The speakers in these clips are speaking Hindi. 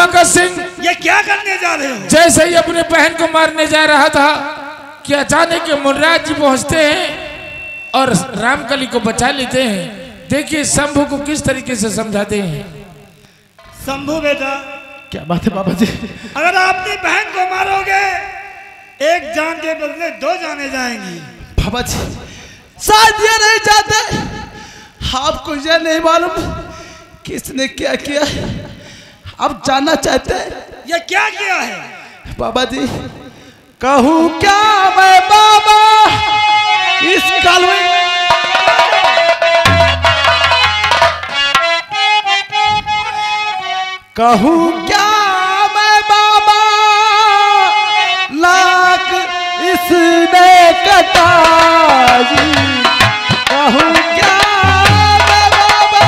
भगत सिंह, ये क्या करने जा रहे हो? जैसे ही अपने बहन को मारने जा रहा था कि अचानक के मुनराज जी पहुंचते हैं और रामकली को बचा लेते हैं। देखिए शंभू को किस तरीके से समझाते हैं। शंभू बेटा, क्या बात है बाबा जी? अगर आप अपनी बहन को मारोगे, एक जान के बदले 2 जाने जाएंगी। बाबा जी शायद ये नहीं चाहते, आपको ये नहीं मालूम किसने क्या किया, आप जानना चाहते हैं? ये क्या किया है? बाबा जी कहूँ क्या मैं बाबा इस काल में, कहूँ क्या मैं बाबा लाख इसने कटाई, कहूँ क्या मैं बाबा।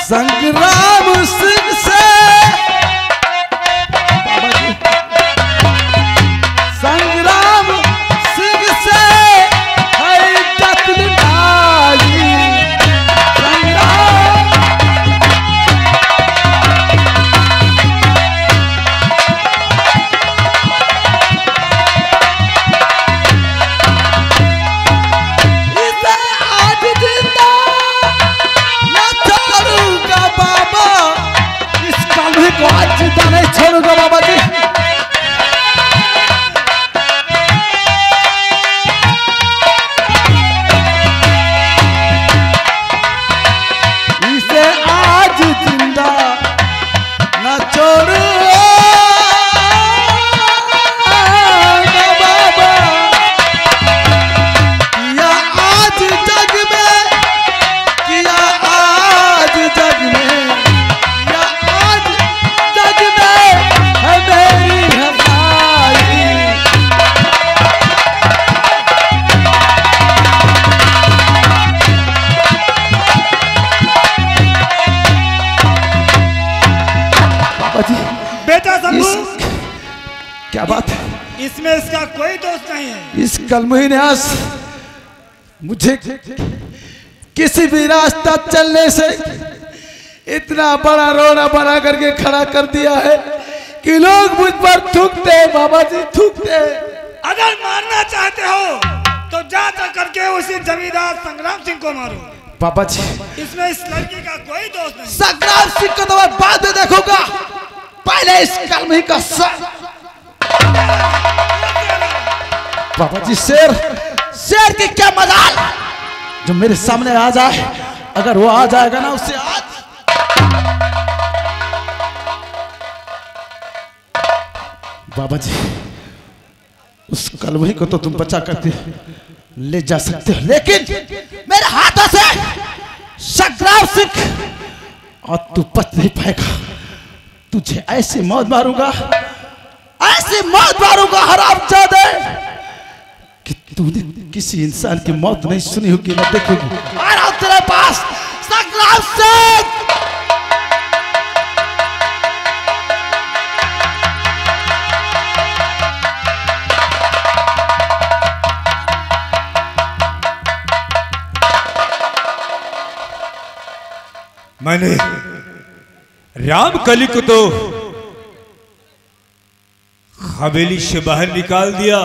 संग्राम सिंह से संग्राम सिंह से है जतनदारी, संग्राम इसे आज जिंदा न छोड़ूंगा बाबा, इस काल को आज जिंदा नहीं छोड़ूंगा बाबा जी। इसे आज जिंदा न छोड़ूंगा बाबा, किया आज जग में, किया आज जग में, किया आज जग में है मेरी हसाई। बाबा जी बेटा शंभू, क्या बात है? इसमें इसका कोई दोष नहीं है। इस कलमुही ने आज मुझे किसी भी रास्ता चलने से इतना बड़ा रोना बना करके खड़ा कर दिया है कि लोग मुझ पर थूकते हैं बाबा जी, थूकते हैं। अगर मारना चाहते हो तो जा करके उसी जमींदार संग्राम सिंह को मारो। बाबा जी इसमें इस लड़की का कोई दोष नहीं। संग्राम सिंह को तो मैं बाद में देखूंगा, पहले इस कलमुही का सर। बाबा जी शेर, शेर की क्या मजाल जो मेरे सामने आ जाए, अगर वो आ जाएगा ना उससे आज। बाबा जी उस कलमुही को तो तुम बचा करके ले जा सकते हो, लेकिन मेरे हाथों से संग्राम सिंह और तू बच नहीं पाएगा। तुझे ऐसी मौत मारूंगा, ऐसी मौत मारूंगा हरामजादे कि तूने किसी इंसान की मौत नहीं सुनी होगी, ना देखी होगी। आ रहा हूं तेरे पास संग्राम सिंह। मैंने रामकली को तो हवेली से बाहर निकाल दिया,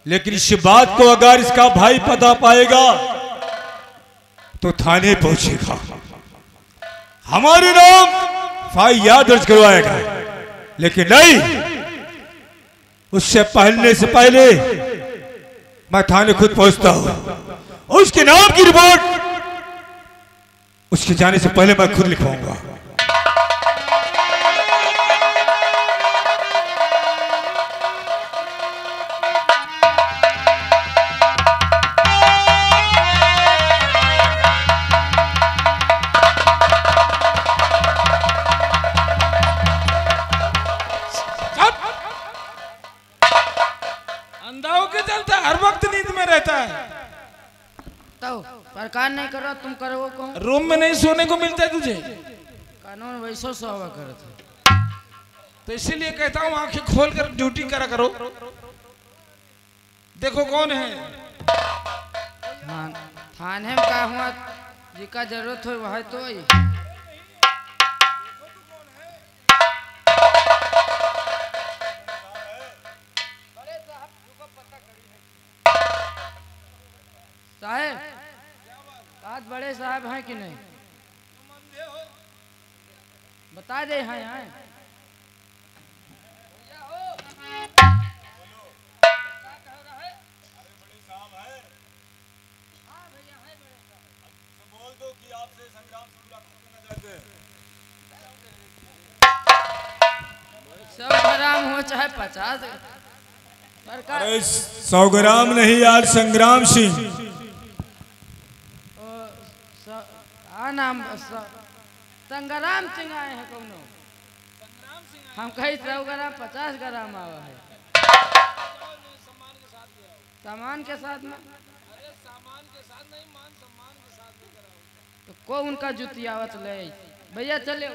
लेकिन इस बात को अगर इसका भाई पता पाएगा तो थाने पहुंचेगा, हमारे नाम FIR दर्ज करवाएगा। लेकिन नहीं, उससे पहलने से पहले मैं थाने खुद पहुंचता हूं और उसके नाम की रिपोर्ट उसके जाने से पहले मैं खुद लिखवाऊंगा। अंधा हो नहीं करो तुम करो कौन रूम में नहीं सोने को मिलता है तुझे, कानून वैसो सोवा करत है। तो इसीलिए कहता हूँ आंखें खोल कर ड्यूटी करा करो। देखो कौन है। हाँ, थाने में का हुआ जिका जरूरत हो वह तो आई। साहब आज बड़े साहब हैं कि नहीं बता दे। हाँ यहाँ सौ ग्राम हो चाहे 50 सरकार। अरे 100 ग्राम नहीं यार, संग्राम सिंह। नाम संग्राम सिंह आए हैं कौन। हम कहीं 100 ग्राम 50 ग्राम आवा है। सामान के साथ में तो को उनका जुती आवत ले भैया चले।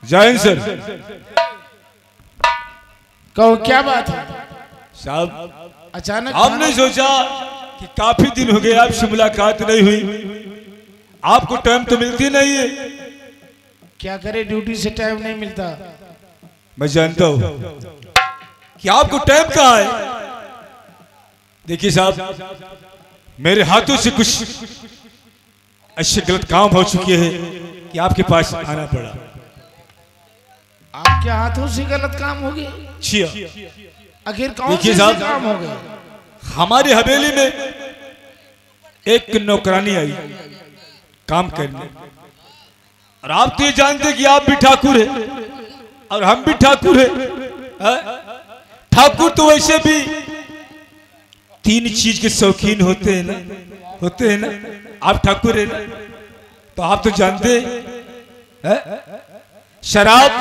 जय हिंद सर। कहो क्या बात है साहब, अचानक हमने सोचा कि काफी दिन हो गए आपसे मुलाकात नहीं हुई, आपको टाइम तो मिलती नहीं है। क्या करे, ड्यूटी से टाइम नहीं मिलता। मैं जानता हूं कि आपको टाइम कहाँ है। देखिए साहब, मेरे हाथों से कुछ ऐसे गलत काम हो चुके हैं कि आपके पास आना पड़ा। आपके हाथों से गलत काम हो गए? छिया, आखिर कौन देखिए से साहब, काम हो गए? हमारी हवेली में एक नौकरानी आई काम करने, और आप तो ये जानते कि आप भी ठाकुर है और हम भी ठाकुर है। ठाकुर तो वैसे भी 3 चीज के शौकीन होते हैं ना, आप ठाकुर है ना, तो आप तो जानते हैं शराब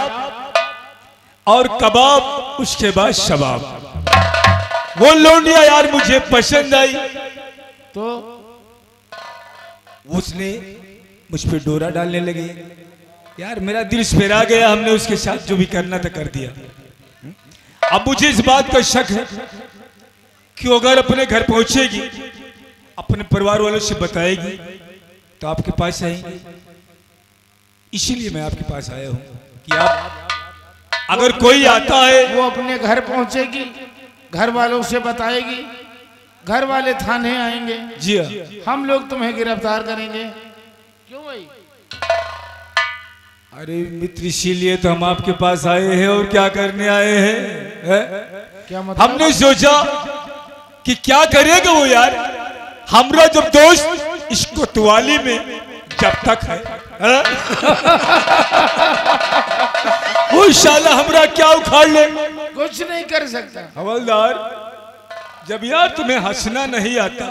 और कबाब, उसके बाद शबाब। वो लोनिया यार मुझे पसंद आई, तो उसने मुझ पे डोरा डालने लगे। यार मेरा दिल स्पेरा गया, हमने उसके साथ जो भी करना था कर दिया। अब मुझे इस बात का शक है कि अगर अपने घर पहुंचेगी, अपने परिवार वालों से बताएगी, तो आपके पास आएंगे। इसीलिए मैं आपके पास आया हूं कि आप अगर कोई आता है। वो अपने घर पहुंचेगी, घर वालों से बताएगी, घर वाले थाने आएंगे, जी हाँ, हम लोग तुम्हें गिरफ्तार करेंगे। क्यों भाई? अरे मित्र, इसीलिए तो हम आपके पास आए हैं। और क्या करने आए हैं, है? क्या मतलब? हमने सोचा कि क्या करेगा वो यार, हमरा जब दोस्त इस कोतवाली में जब तक है, वो शाला हमरा क्या उखाड़ ले। कुछ नहीं कर सकता। हवलदार, जब यार तुम्हें हंसना नहीं आता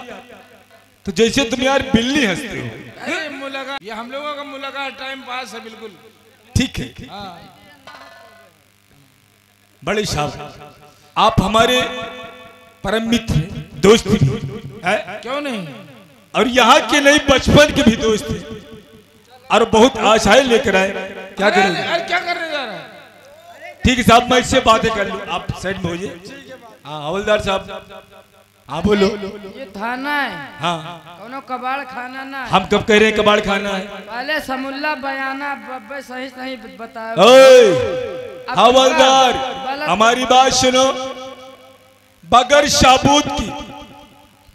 तो जैसे तुम यार बिल्ली हंसते हो। अरे मुलाकात, ये हम लोगों का मुलाकात टाइम पास है बिल्कुल। ठीक है, बड़े साहब, आप हमारे परम मित्र दोस्त भी है। क्यों नहीं? और यहाँ के नहीं, बचपन के भी दोस्त थे, और बहुत आशाएं लेकर आए। क्या करेंगे? अरे क्या करने जा रहा है? ठीक है साहब, मैं इससे बातें कर लूँ, आप साइड में होइए। हाँ हवलदार साहब, हाँ बोलो। ये थाना है, हाँ, कोनो कबाड़ खाना ना है। हम कब कह रहे हैं कबाड़ खाना है? पहले समुल्ला बयाना बब्बे सही सही बताओ। ओए अब हवलदार, गलत- हमारी बात सुनो। बगैर सबूत की,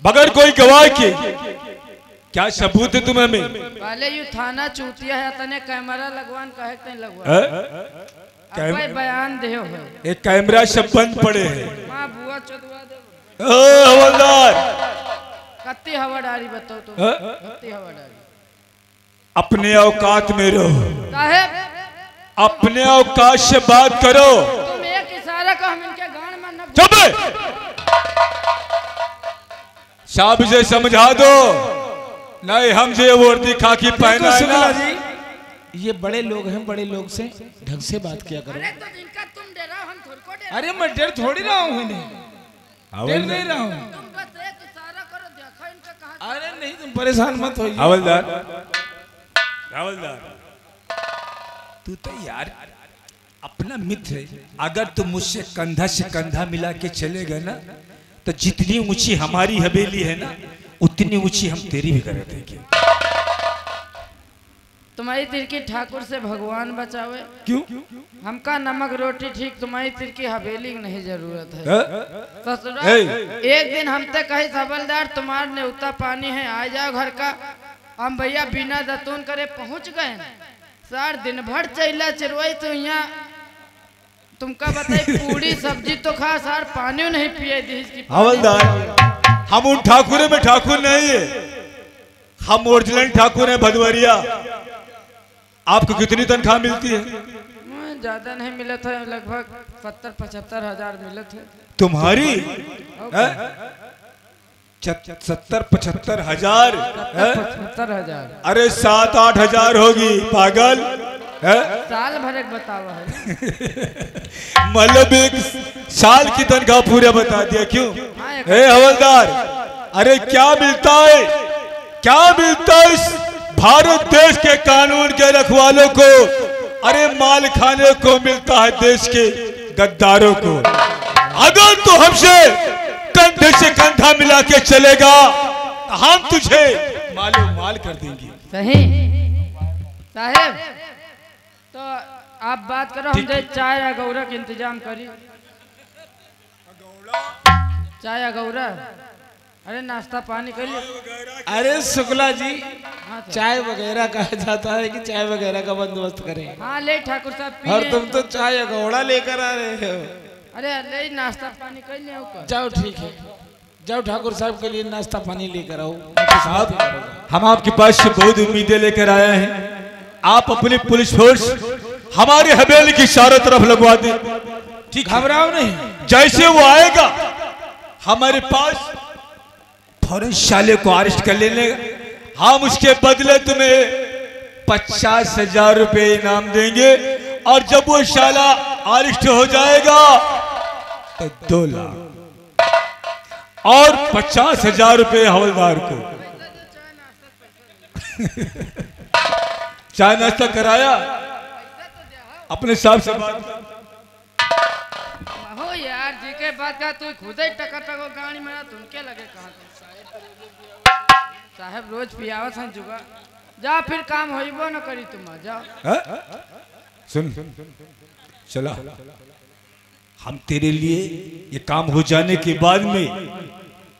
बगैर कोई गवाह के, क्या सबूत है तुम्हें में? पहले यू थाना चूतिया है, तने कैमरा लगवान कहे नहीं लगवा। अब भाई बयान दे हो एक कैमरा सब बंद पड़े हैं। मां बुआ चोदवा दे। हवलदार, कत्ती हवा डाली बताओ तो, कत्ती हवा डाली। अपने औकात में रहो साहेब, अपने औकात से बात करो। तुम एक इशारा को हम इनके गांड में न। चुप! साहब से समझा दो, नहीं हम जो वर्दी खाकी पहना है ना। जी, ये बड़े लोग हैं, बड़े लोग से ढंग से बात किया करो। अरे तो जिनका तुम डरा हम खुद को अरे मैं डर थोड़ी रहा हूँ इन्हें, डर नहीं रहा हूँ। तुम बस एक इशारा करो, देखो इनका कहाँ। अरे नहीं तुम परेशान मत होइए। हवलदार, हवलदार, तू तो यार अपना मित्र है। अगर तू मुझसे कंधा से कंधा मिला के चलेगा ना, तो जितनी ऊंची हमारी हवेली है ना, उतनी ऊंची हम तेरी भी कर देंगे। तुम्हारी तिरकी ठाकुर से भगवान बचावे। क्यों? हमका नमक रोटी ठीक, तुम्हारी तिरकी हवेली की नहीं जरूरत है। ससुरा एक दिन हमसे कही हवलदार तुम्हार न्योता पानी है, आ जाओ घर का। हम भैया बिना दतून करे पहुंच गए। सर दिन भर चैला चिरवाई तो यहाँ तुमका बताई पूरी सब्जी तो खा सर, पानी नहीं पिए दी इसकी। हवलदार हम उन ठाकुरों में ठाकुर नहीं है, हम ओरिजिनल ठाकुर हैं भदवरिया। आपको कितनी तनख्वाह मिलती है? ज्यादा नहीं मिला था, लगभग 70-75 हजार मिले थे। तुम्हारी 70-75 हजार? 70-75 हजार? अरे 7-8 हजार होगी पागल है? साल भर एक बतावा है। मतलब एक साल की तनख्वाह पूरा बता दिया। क्यों? हाँ, हे हवलदार, अरे क्या मिलता है, क्या मिलता है इस भारत देश के कानून के रखवालों को? अरे माल खाने को मिलता है देश के गद्दारों को। अगर तू हमसे कंधे से कंधा मिला के चलेगा तो हम तुझे मालो माल कर देंगे। सही साहेब, तो आप बात करो, हम चाय या गौरा का इंतजाम करी। चाय या गौरा? अरे नाश्ता पानी कर लिया? अरे शुक्ला जी, हाँ तो। चाय वगैरह कहा जाता है कि चाय वगैरह का बंदोबस्त करें। हाँ ले ठाकुर साहब पी और लें। तुम तो चाय या घोड़ा लेकर आ रहे हो। अरे ले नाश्ता पानी कर लिया ऊपर। जाओ ठीक है, जाओ ठाकुर साहब के लिए नाश्ता पानी लेकर आओ। साहब हम आपके पास से बहुत उम्मीदें लेकर आए हैं। आप अपनी पुलिस फोर्स हमारे हवेली की चारों तरफ लगवा दें। ठीक, घबराओ नहीं। जैसे वो आएगा हमारे पास फौरन शाले को अरेस्ट कर लेने, हम उसके बदले तुम्हें 50,000 रुपए इनाम देंगे। और जब वो शाला अरेस्ट हो जाएगा तो 2 लाख और 50,000 रुपए हवलदार को। चाय नाश्ता कराया अपने साहब से बात। हो यार जी के बात का तू खुद ही टका गाड़ी में तुम क्या लगे कहाँ साहब रोज पियावत हैं जुगा। जा फिर काम होइबो न करी तुम जाओ। सुन चला, हम तेरे लिए ये काम हो जाने के बाद में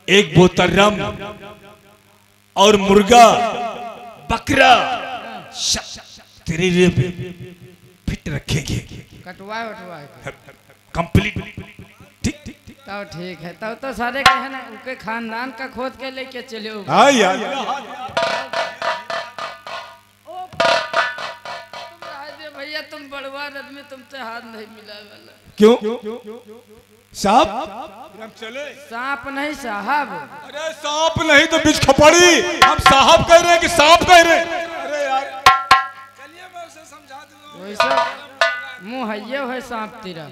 एक बोतल रम और मुर्गा बकरा तेरे लिए फिट रखेंगे। कटवाए वटवाए कंप्लीट। ठीक ठीक ठीक। तब ठीक है, तब तो सारे कहे ना उनके खानदान का खोद के लेके चले हो। हाँ यार, भैया तुम बड़वा आदमी, तुमसे हाथ नहीं मिला वाला। क्यों साहब? चले सांप नहीं साहब। अरे सांप नहीं तो बीच खपड़ी। हम साहब कह रहे हैं कि सांप कह रहे हैं? अरे यार चलिए मैं उसे समझा दूंगा। वैसे मुंह है है सांप तेरा।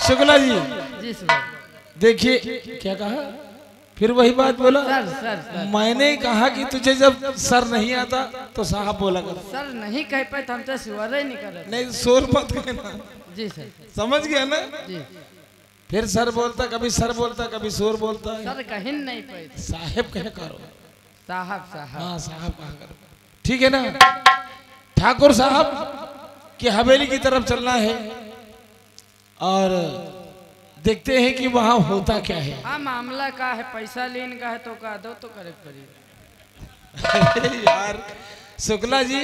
शुक्ला जी जी सर। देखिए क्या कहा, फिर वही बात बोला। सर सर सर मैंने कहा कि तुझे जब सर नहीं आता तो साहब बोला कर। सर नहीं कह पाए तो हमसे स्वर ही नहीं कर रहे। नहीं शोर मत कहना। जी सर। समझ गया ना? जी फिर सर बोलता, कभी सर बोलता, कभी शोर बोलता है। सर कहीं नहीं पाए। साहेब कह करो। साहब साहब। हाँ साहब कहा करो, ठीक है ना? ठाकुर साहब की हवेली की तरफ चलना है और देखते हैं कि वहाँ होता क्या है। हाँ मामला का है, पैसा लेने का है तो का दो तो करे पड़ी। यार शुक्ला जी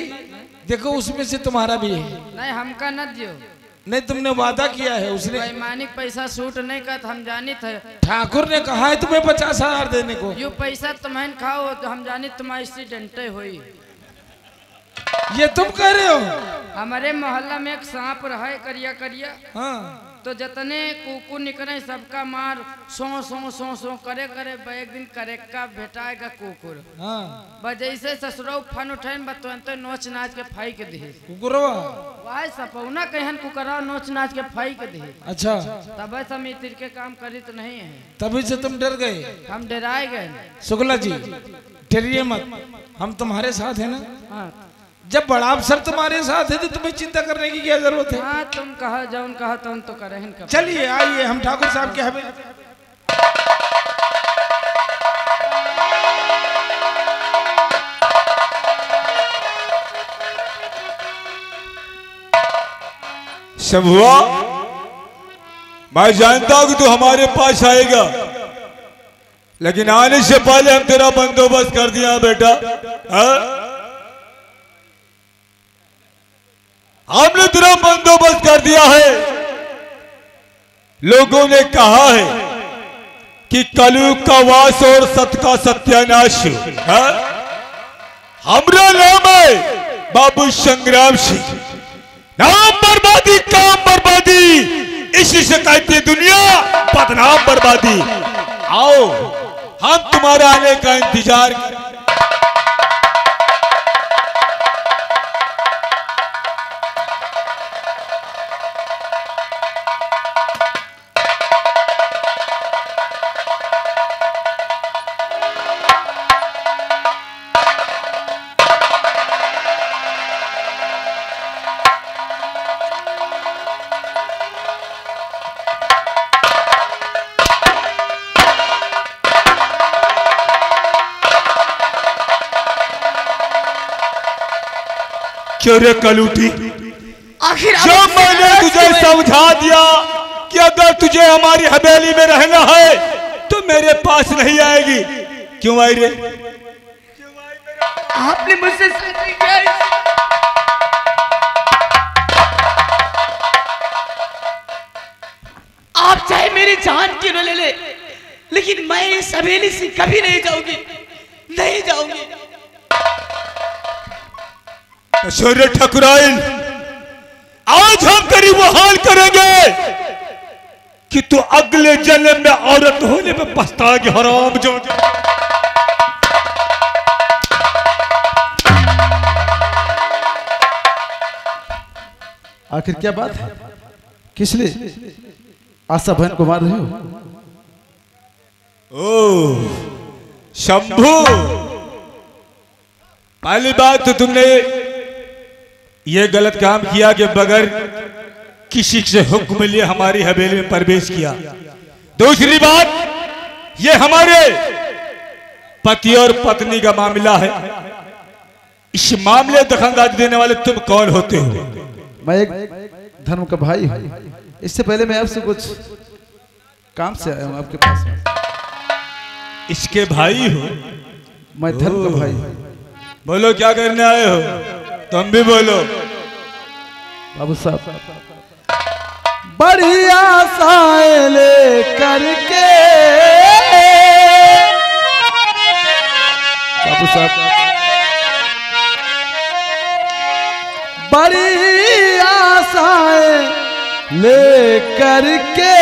देखो, उसमें से तुम्हारा भी है। नहीं हमका न दियो। नहीं तुमने वादा किया है उसने। वैमानिक पैसा सूट नहीं कर, हम जानी थे। ठाकुर ने कहा है तुम्हें 50,000 देने को। यो पैसा तुम्हें खाओ तो हम जानी तुम्हारी एक्सीडेंट हुई। ये तुम कह रहे हो? हमारे मोहल्ला में एक सांप रहा है करिया करिया। हाँ तो जितने कुकू निकले सबका मार सो सो सो सो करे करे एक दिन करेक्का भेटाएगा कुकुर। हाँ बजैसे ससुरौ फन उठैन बतुरंत नोच नाच के फाई के दे कुकुरवा। वाह सपौना कहन कुकरा नोच नाच के फाई के दे। अच्छा तब हम इतर के काम करी तो नहीं है, तभी से तुम डर गए। हम डराए गए। शुक्ला जी डरिए मत, हम तुम्हारे साथ है ना। हाँ जब बड़ा अफसर तुम्हारे साथ है तो तुम्हें चिंता करने की क्या जरूरत है। हाँ तुम कहा जौन कहा तुम तो करें। चलिए आइए हम ठाकुर साहब के हवेली। शंभुआ, मैं जानता हूं कि तू हमारे पास आएगा, लेकिन आने से पहले हम तेरा बंदोबस्त कर दिया बेटा। हमने तेरा बंदोबस्त कर दिया है। लोगों ने कहा है कि कलयुग का वास और सत का सत्यानाश है। हमारा नाम है बाबू संग्राम सिंह। नाम बर्बादी, काम बर्बादी, इसी से कहती है दुनिया बदनाम बर्बादी। आओ हम तुम्हारा आने का इंतजार करें। क्यों रे कलूटी, आखिर जो मैंने तुझे समझा दिया कि अगर तुझे हमारी हवेली में रहना है तो मेरे पास नहीं आएगी, क्यों आई रे? आपने मुझसे शादी किया है। आप चाहे मेरी जान क्यों न ले ले, लेकिन मैं इस हवेली से कभी नहीं जाऊंगी, नहीं जाऊंगी। शौर्य ठकुराइन, आज हम तेरी वो हाल करेंगे कि तू अगले जन्म में औरत होने में पछताएगी। हराम जो आखिर क्या बात है, किस लिए आशा बहन को मार रहे हो? ओ शंभू, पहली बात तो तुमने ये गलत काम किया कि बगैर किसी से हुक्म लिए हमारी हवेली में प्रवेश किया। दूसरी बात, ये हमारे पति और पत्नी का मामला है। इस मामले दखलंदाजी देने वाले तुम कौन होते हो? मैं एक धर्म का भाई हूँ। इससे पहले मैं आपसे कुछ काम से आया हूँ आपके पास। इसके भाई हो? मैं धर्म का भाई हूँ। बोलो क्या करने आए हो? तुम भी बोलो। बाबू साहब, बड़ी आशाएं ले करके बाबू साहब, बड़ी आशाएं ले करके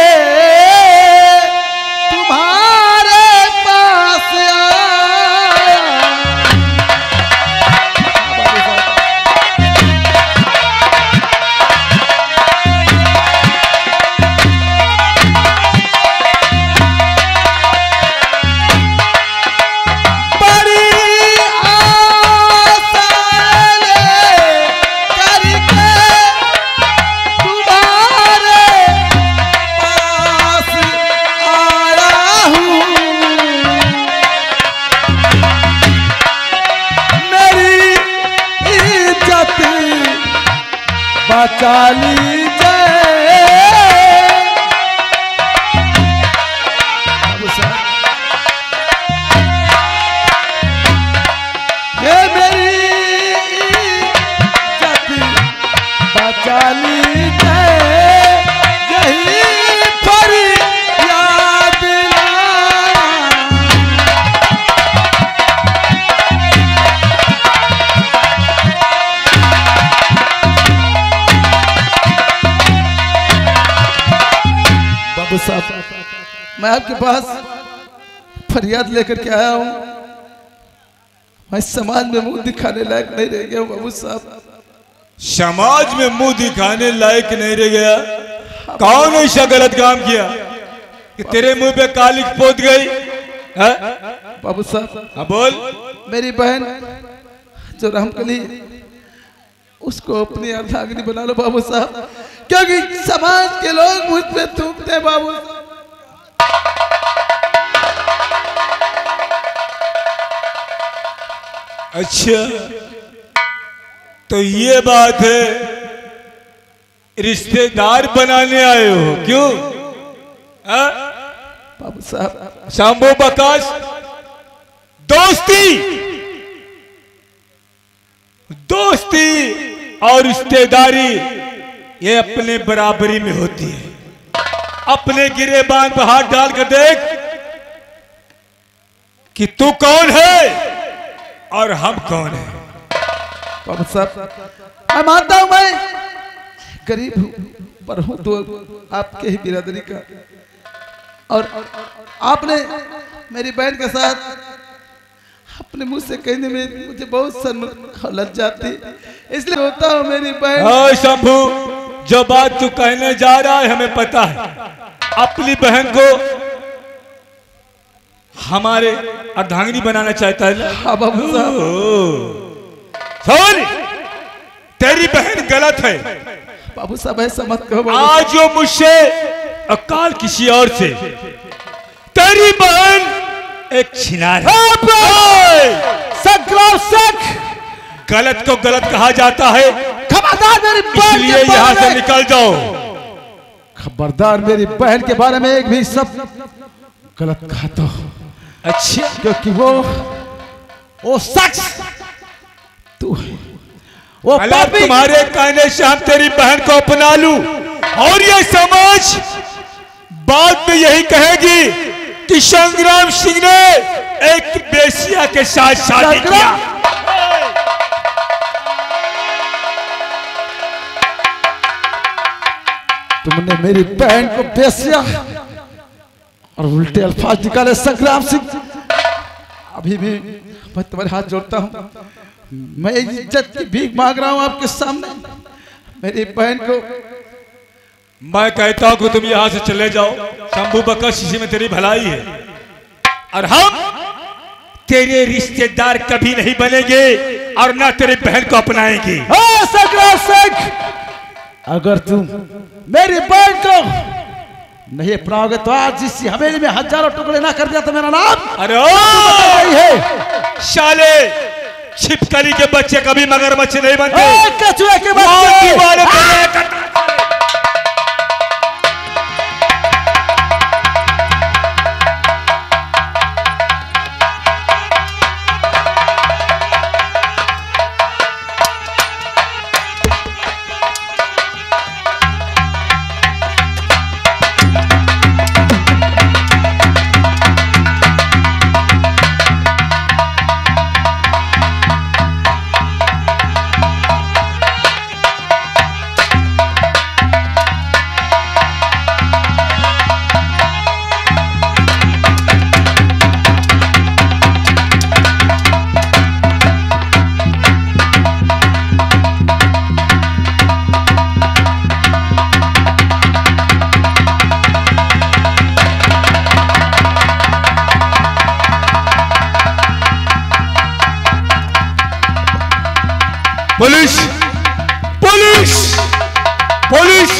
तुम्हारे पास आया। चाली ये मेरी जाति बचाली यही पर याद मैं आपके पास फरियाद लेकर के आया हूँ। मैं समाज में मुंह दिखाने लायक नहीं रह गया हूँ बाबू साहब। समाज में मुंह दिखाने लायक नहीं रह गया? कौन ऐसा गलत काम किया कि तेरे मुंह पे कालिक पोत गई? बाबू साहब हाँ बोल। मेरी बहन जो रामकली, उसको अपनी अर्धांगिनी बना लो बाबू साहब, क्योंकि समाज के लोग मुझ पे थूकते हैं बाबू। अच्छा तो ये बात है, रिश्तेदार बनाने आए हो क्यों? बाबू साहब शंभू बकाश, दोस्ती और रिश्तेदारी ये अपने बराबरी में होती है। अपने गिरेबान पर हाथ डाल कर देख कि तू कौन है और हम कौन है। बाबू साहब मैं मानता हूं मैं गरीब हूं, पर हूं तो आपके ही बिरादरी का, और आपने मेरी बहन के साथ अपने मुंह से कहने में मुझे बहुत शर्म और लज्जा आती, इसलिए होता हूं मेरी बहन। शंभू, जो बात तू कहने जा रहा है हमें पता है। अपनी बहन को हमारे अर्धांगिनी बनाना चाहता है ना? हाँ बाबू साहब। सुन, तेरी बहन गलत है बाबू साहब, ऐसा मत कहो। आज जो मुझसे अकाल किसी और से, तेरी बहन एक छिनार है। गलत को गलत कहा जाता है। खबरदार मेरी बहन, इसलिए यहाँ से निकल जाओ। खबरदार मेरी बहन के बारे में एक भी शब्द गलत कहा तो। अच्छा, क्योंकि वो शख्स तू है, वो पापी। तुम्हारे कहने से हम तेरी बहन को अपना लूं और ये समाज बाद में यही कहेगी कि संग्राम सिंह ने एक बेसिया के साथ शादी किया। तुमने मेरी बहन को बेसिया और उल्टे अल्फाज निकाले संग्राम सिंह। अभी भी मैं तुम्हारे हाथ जोड़ता हूँ, मैं इज्जत की भीख मांग रहा हूँ आपके सामने। मेरी बहन को मैं कहता हूं कि तुम यहां से चले जाओ। शंभू बकश, इसी में तेरी भलाई है और हम तेरे रिश्तेदार कभी नहीं बनेंगे और ना तेरी बहन को अपनाएंगे। संग्राम सिंह, अगर तुम मेरी बहन को नहीं अपनाओगे तो आज इस हवेली में हजारों टुकड़े ना कर दिया तो मेरा नाम अरे है शाले, छिपकली के बच्चे कभी मगरमच्छ नहीं बनते। कछुए के बच्चे। Police, police, police.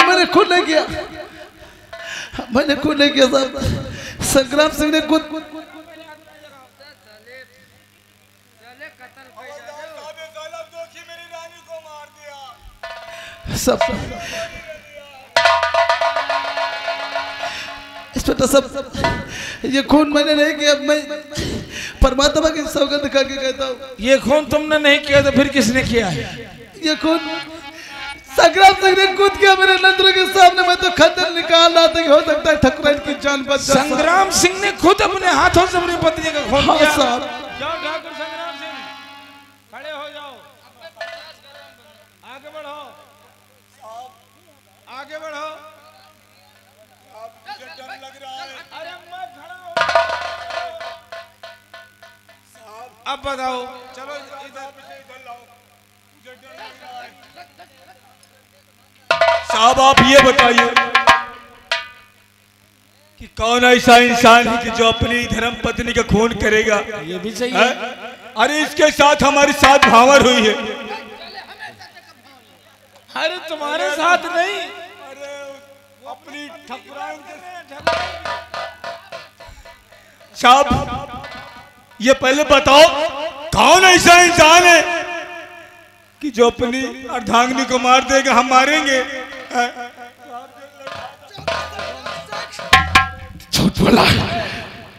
मैंने खुद नहीं किया, मैंने खुद नहीं किया साहब। संग्राम सिंह ने खुद सब इंस्पेक्टर साहब, ये खून मैंने नहीं किया। मैं परमात्मा की सौगंध दिखा के कहता हूँ, ये खून तुमने नहीं किया तो फिर किसने किया है? ये खून संग्राम सिंह ने कूद किया मेरे नजरों के सामने। मैं तो खंजर निकाल रहा था कि हो सकता है ठकुराइन की जान बच जाए। संग्राम सिंह ने खुद अपने हाथों से अपनी पत्नी का खून हाँ किया। साहब। जाओ ठाकुर संग्राम सिंह, खड़े हो जाओ, आगे बढ़ो, आगे बढ़ो। मुझे डर लग रहा है। अरे मैं खड़ा हो। अब बताओ, चलो इधर लाओ, मुझे डर लग रहा है। साहब आप ये बताइए कि कौन ऐसा इंसान है कि जो अपनी धर्म पत्नी का खून करेगा? ये भी सही है। अरे इसके साथ हमारी साथ भावर हुई है। अरे तुम्हारे साथ नहीं, अरे अपनी ठकुराइन के साहब ये पहले बताओ कौन ऐसा इंसान है कि जो अपनी अर्धांगिनी को मार देगा? हम मारेंगे? झूठ बोला।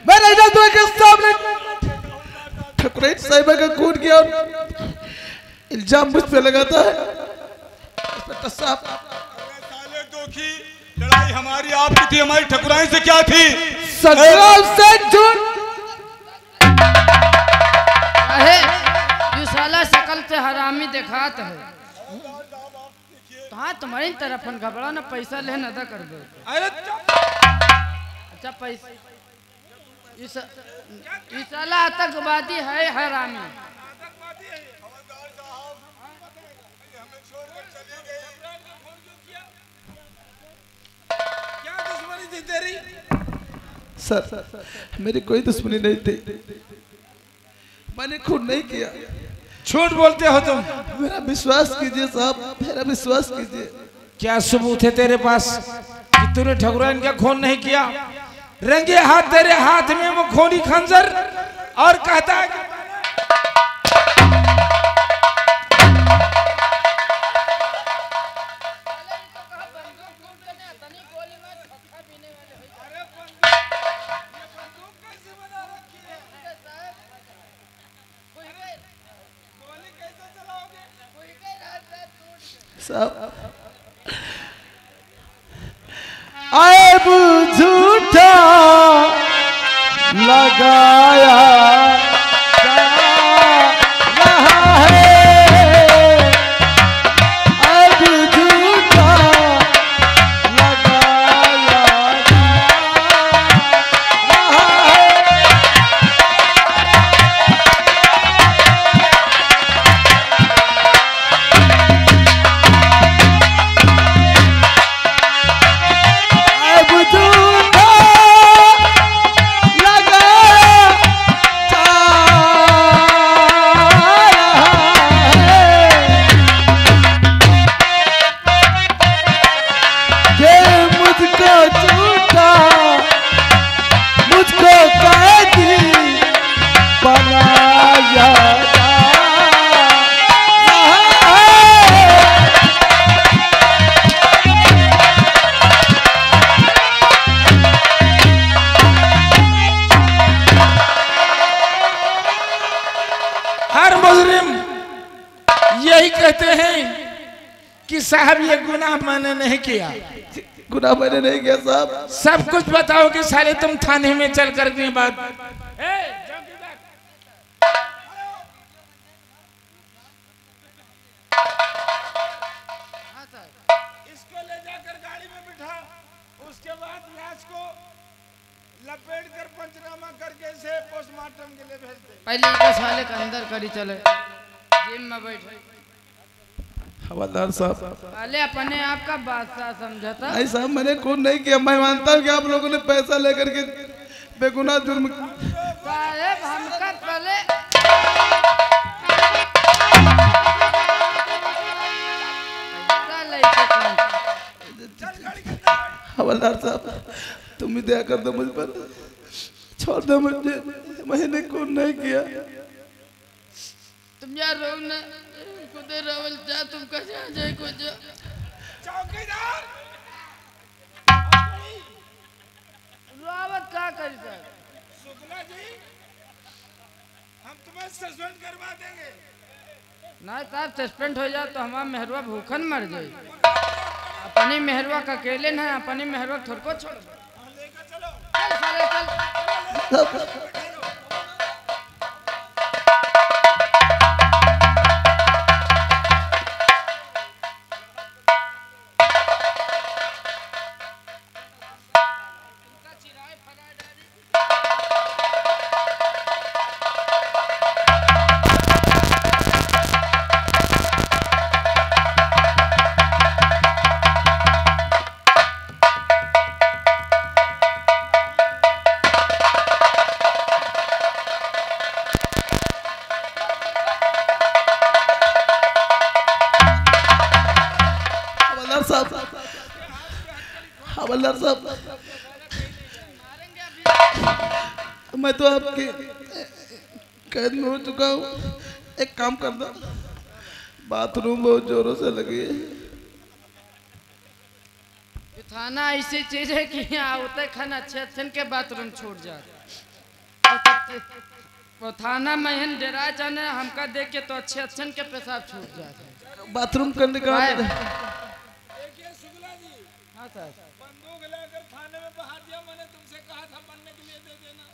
मैंने नजरों के सामने ठकुराइन साहिबा का खून किया और इल्जाम मुझ पे लगाता है। इंस्पेक्टर साहब, साले दोखी, लड़ाई हमारी आपकी थी, हमारी ठकुराइन से क्या थी? संग्राम से झूठ। अहे ये साला शकल से हरामी दिखात है। हाँ तुम्हारी तरफ घबरा ना, पैसा ले ना कर दो। अरे अच्छा पैसा ये साला आतंकवादी है हरामी। क्या दुश्मनी थी तेरी? सर मेरी कोई दुश्मनी नहीं थी, मैंने खून नहीं किया। झूठ बोलते हो तुम। मेरा विश्वास कीजिए साहब, मेरा विश्वास कीजिए। क्या सबूत है तेरे पास कि तूने ठकुराइन का खून नहीं किया? रंगे हाथ तेरे हाथ में वो खूनी खंजर और कहता है कि साहब अब झूठा लगाया जा रहा है, अब झूठा लगाया जा रहा है। अब झूठा लगाया जा रहा है कि मुझको झूठा, मुझको कैदी बनाया जा रहा है। हर मुजरिम यही कहते हैं कि साहब ये गुनाह मैंने नहीं किया। गुनाह मैंने नहीं किया साहब। सब कुछ बताओ कि साले तुम थाने में चल कर के बात। इसको ले जाकर गाड़ी में बिठा, उसके बाद लाश को लपेट कर पंचनामा करके इसे पोस्टमार्टम के लिए भेज दे। पहले इनको साले के अंदर करी चले, जिम में बैठे। हवलदार साहब, पहले अपने आप का बादशाह समझा था। नहीं साहब मैंने खून नहीं किया। मैं मानता हूँ कि आप लोगों ने पैसा लेकर के बेगुनाह जुर्म। साहेब हमका पहले पैसा लेके कौन? हवलदार साहब तुम भी दया कर दो मुझ पर, छोड़ दो मुझे, मैंने खून नहीं किया। तुम यार रहो ना, खुद रवल जा, तुम कैसे आ जाए कुछ। चौकीदार रावत क्या करी सर? शुक्ला जी, हम तुम्हें सस्पेंड करवा देंगे। ना साहब सस्पेंड हो जाए तो हमारा मेहरवा भूखन मर जाए। अपनी मेहरवा का अकेले ना अपनी मेहरवा थोड़ को छोड़ चल साले चल। हवलदार साहब, मैं तो आपके कैद में हो चुका हूँ। एक काम करना, बाथरूम बहुत जोरों से लगी है। थाना ऐसी चीज है कि यहाँ होते खान अच्छे के बाथरूम छूट जाते। वो थाना में डरा जाने हमका देख के तो अच्छे के पेशाब छूट जाते। बाथरूम करने का हाँ सर। बंदूक लेकर थाने में बहा दिया, मैंने तुमसे कहा था बनने के लिए दे देना।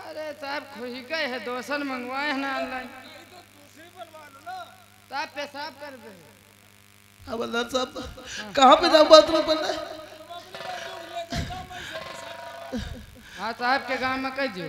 अरे साहब खुश गए है, दोसन मंगवाए हैं ना ऑनलाइन। तो दूसरी बनवा लो ना। साहब पेशाब कर दे। हवलदार साहब कहाँ पे जाऊँ बाथरूम करने? हाँ साहब के गांव में कह दो।